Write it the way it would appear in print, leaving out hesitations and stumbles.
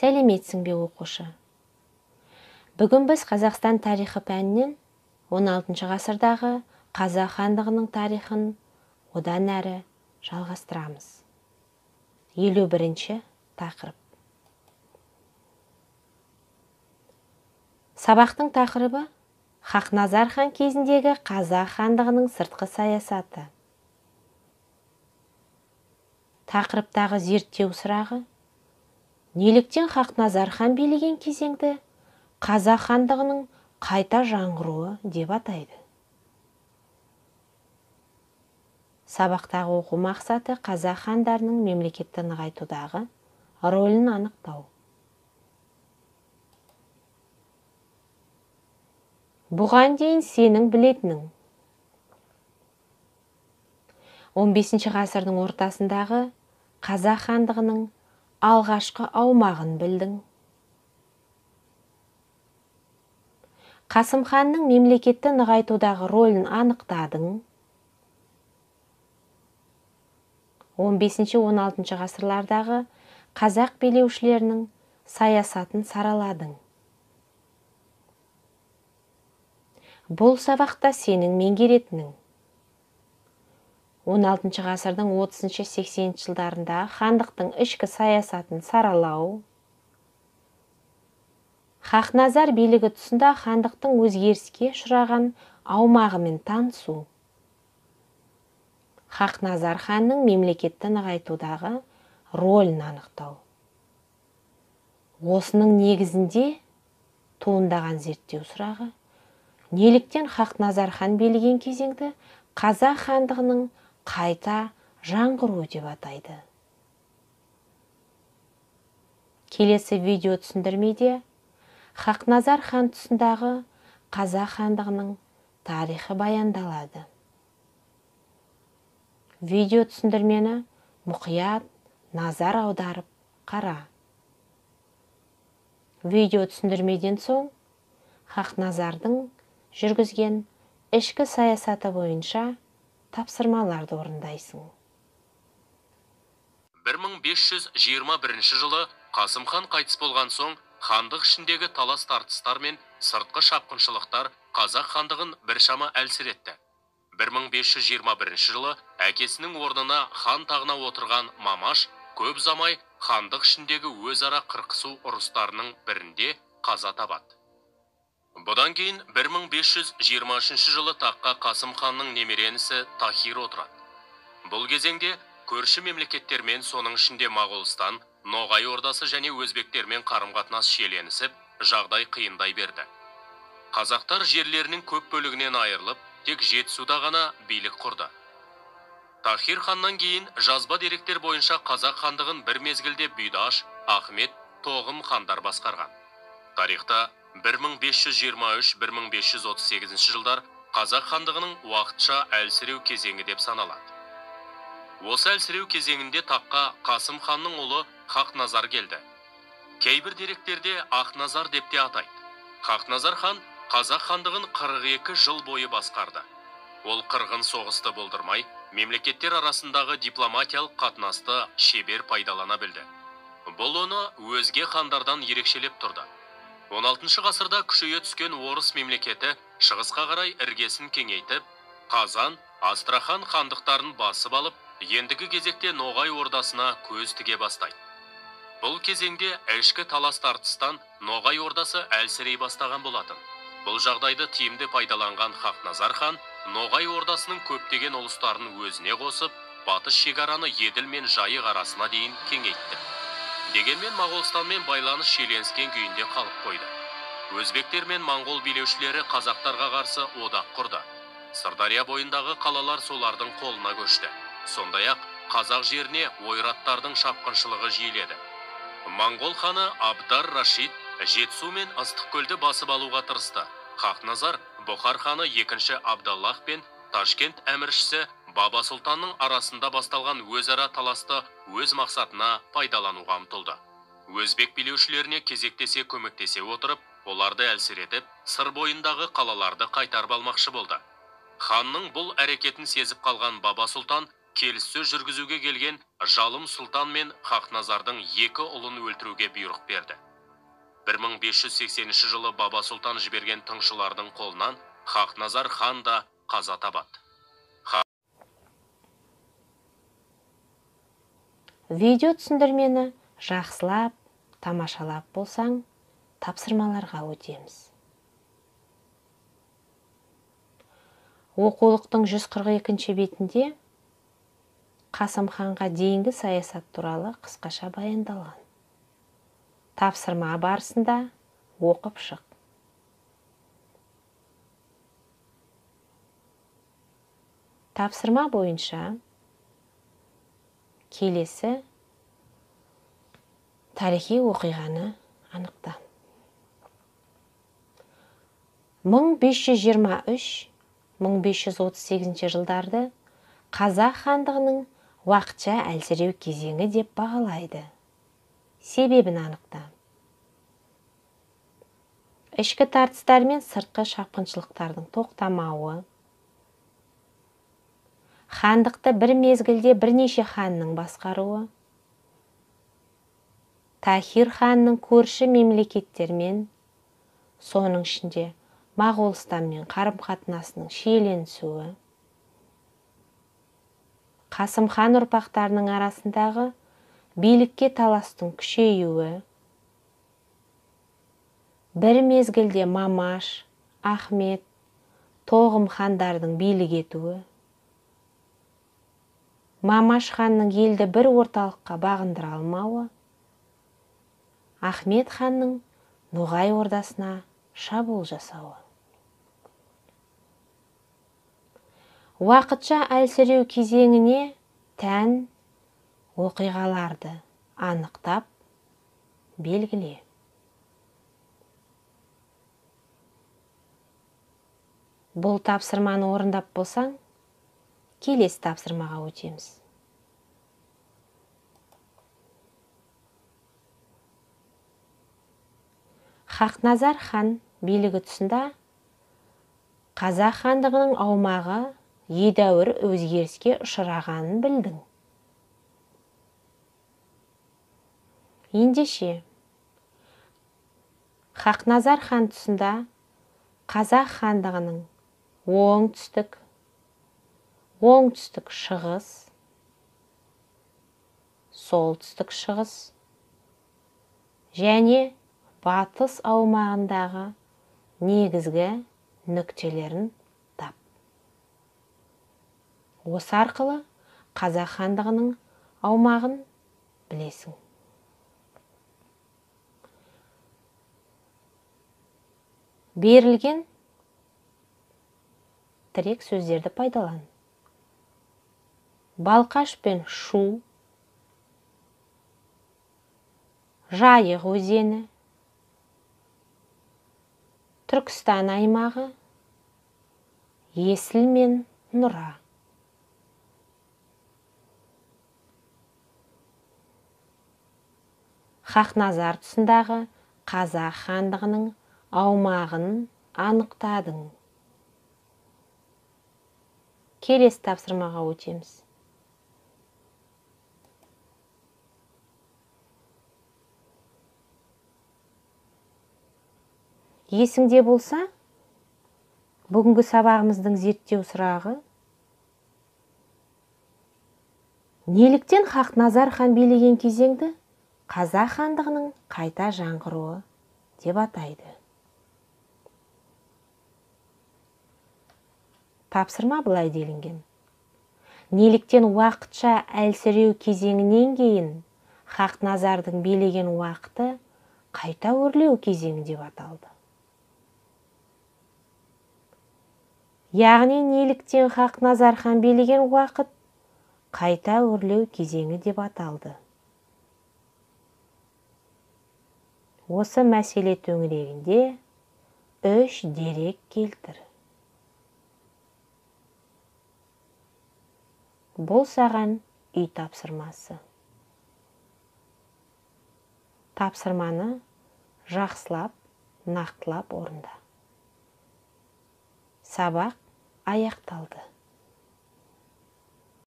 Сәлеметсің бе оқушы? Бүгін біз Қазақстан тарихы пәнінен 16 ғасырдағы Қазақ хандығының тарихын одан әрі жалғастырамыз. 51 тақырып. Сабақтың тақырыбы Хақназар хан кезіндегі Қазақ хандығының сыртқы саясаты. Тақырыптағы зерттеу сұрағы: неліктен Хақназар хан билеген кезеңді Қазақ хандығының қайта жаңғыруы деп атайды? Сабақтағы оқу мақсаты Қазақ хандарының мемлекетті нығайтудағы рөлін анықтау. Бұған дейін сенің білетінің: 15 ғасырдың ортасындағы Қазақ хандығының алғашқы аумағын білдің. Қасым ханның мемлекетті нығайтудағы рөлін анықтадың. 15-16 ғасырлардағы қазақ билеушілерінің саясатын сараладың. Бұл сабақта сенің меңгеретінің: 16 ғасырдың 30-80 жылдарында хандықтың ішкі саясатын саралау, Хақназар билігі тұсында хандықтың өзгеріске ұшыраған аумағымен танысу, Хақназар ханның мемлекетті нығайтудағы рөлін анықтау. Осының негізінде туындаған зерттеу сұрағы: неліктен Хақназар хан билеген кезеңді Қазақ хандығының қайта жаңғыруы деп атайды? Келесі видео түсіндірмеде Хақназар хан тұсындағы Қазақ хандығының тарихы баяндалады. Видео түсіндірмені мұқият назар аударып қара. Видео түсіндірмеден соң Хақназардың жүргізген ішкі саясаты бойынша тапсырмаларды орындайсың. 1521 жылы Қасым хан қайтыс болған соң, хандық ішіндегі талас тартыстар мен сыртқы шапқыншылықтар Қазақ хандығын біршама әлсіретті. 1521 жылы әкесінің орнына хан тағына отырған Мамаш көп ұзамай хандық ішіндегі өзара қырқысу ұрыстарының бірінде қаза табады. Бұдан кейін 1523 жылы таққа Қасым ханның немеренісі Тахир отырады. Бұл кезеңде көрші мемлекеттермен, соның ішінде Моғолстан, Ноғай ордасы және өзбектермен қарым-қатынас шиеленісіп, жағдай қиындай берді. Қазақтар жерлерінің көп бөлігінен айырылып, тек Жетісуда ғана билік құрды. Тахир ханнан кейін жазба деректер бойынша Қазақ хандығын бір мезгілде Бұйдаш, Ахмет, Тоғым хандар басқарған. Тарихта 1523-1538 жылдар Қазақ хандығының уақытша әлсіреу кезеңі деп саналады. Осы әлсіреу кезеңінде таққа Қасым ханның ұлы Хақназар келді. Кейбір деректерде Ақназар деп те атайды. Хақназар хан Қазақ хандығын 42 жыл бойы басқарды. Ол қырғын соғысты болдырмай, мемлекеттер арасындағы дипломатиялық қатынасты шебер пайдалана білді. Бұл оны өзге хандардан ерекшелеп тұрды. 16 ғасырда күшейе түскен орыс мемлекеті шығысқа қарай іргесін кеңейтіп, Қазан, Астрахан хандықтарын басып алып, ендігі кезекте Ноғай ордасына көз тіге бастайды. Бұл кезеңде ішкі талас тартыстан Ноғай ордасы әлсірей бастаған болатын. Бұл жағдайды тиімді пайдаланған Хақназар хан Ноғай ордасының көптеген ұлыстарын өзіне қосып, батыс шекараны Еділ мен Жайық арасына дейін кеңейтті. Дегенмен Моғолстанмен байланыс шиеленіскен күйінде қалып қойды. Өзбектер мен моңғол билеушілері қазақтарға қарсы одақ құрды. Сырдария бойындағы қалалар солардың қолына көшті. Сондай-ақ қазақ жеріне ойраттардың шапқыншылығы жиіледі. Моңғол ханы Абдар Рашид Жетісу мен Ыстықкөлді басып алуға тырысты. Хақназар Бұхар ханы 2-ші Абдаллах пен Ташкент әміршісі Баба Сұлтанның арасында басталған өзара таласты өз мақсатына пайдалануға ұмтылды. Өзбек билеушілеріне кезектесе көмектесе отырып, оларды әлсіретіп, сыр бойындағы қалаларды қайтарып алмақшы болды. Ханның бұл әрекетін сезіп қалған Баба Сұлтан келіссөз жүргізуге келген Жалым Сұлтан мен Хақназардың 2 ұлын өлтіруге бұйрық берді. 1580 жылы Баба Сұлтан жіберген тыңшылардың қолынан Хақназар хан да қаза табады. Видео түсіндірмені жақсылап, тамашалап болсаң, тапсырмаларға өтеміз. Оқулықтың 142 бетінде Қасым ханға дейінгі саясат туралы қысқаша баяндалған. Тапсырма барысында оқып шық. Тапсырма бойынша келесі тарихи оқиғаны анықта. 1523-1538 жылдарды Қазақ хандығының уақытша әлсіреу кезеңі деп бағалайды. Себебін анықта. Ішкі тартыстар мен сыртқы шапқыншылықтардың тоқтамауы, хандықты бір мезгілде бірнеше ханның басқаруы, Тахир ханның көрші мемлекеттермен, соның ішінде Моғолстанмен қарым-қатынасының шиеленісуі, Қасым хан ұрпақтарының арасындағы билікке таластың күшеюі, бір мезгілде Мамаш, Ахмет, Тоғым хандардың билік етуі, Мамаш ханның елді бір орталыққа бағындыра алмауы, Ахмет ханның Ноғай ордасына шабуыл жасауы. Уақытша әлсіреу кезеңіне тән оқиғаларды анықтап белгіле. Бұл тапсырманы орындап болсаң, келесі тапсырмаға өтеміз. Хақназар хан билігі тұсында Қазақ хандығының аумағы едәуір өзгеріске ұшырағанын білдің. Ендеше, Хақназар хан тұсында Қазақ хандығының оңтүстік шығыс, солтүстік шығыс және батыс аумағындағы негізгі нүктелерін тап. Осы арқылы Қазақ хандығының аумағын білесің. Берілген тірек сөздерді пайдалан. Балқаш пен Шу, Жайық өзені, Түркістан аймағы, Есіл мен Нұра. Хақназар тұсындағы Қазақ хандығының аумағын анықтадың. Келесі тапсырмаға өтеміз. Есіңде болса, бүгінгі сабағымыздың зерттеу сұрағы: неліктен Хақназар хан билеген кезеңді Қазақ хандығының қайта жаңғыруы деп атайды? Тапсырма былай делінген: неліктен уақытша әлсіреу кезеңінен кейін Хақназардың билеген уақыты қайта өрлеу кезеңі деп аталды? Яғни неліктен Хақназар хан билеген уақыт қайта өрлеу кезеңі деп аталды? Осы мәселе төңірегінде 3 дерек келтір. Бұл саған үй тапсырмасы. Тапсырманы жақсылап, нақтылап орында. Сабақ аяқталды.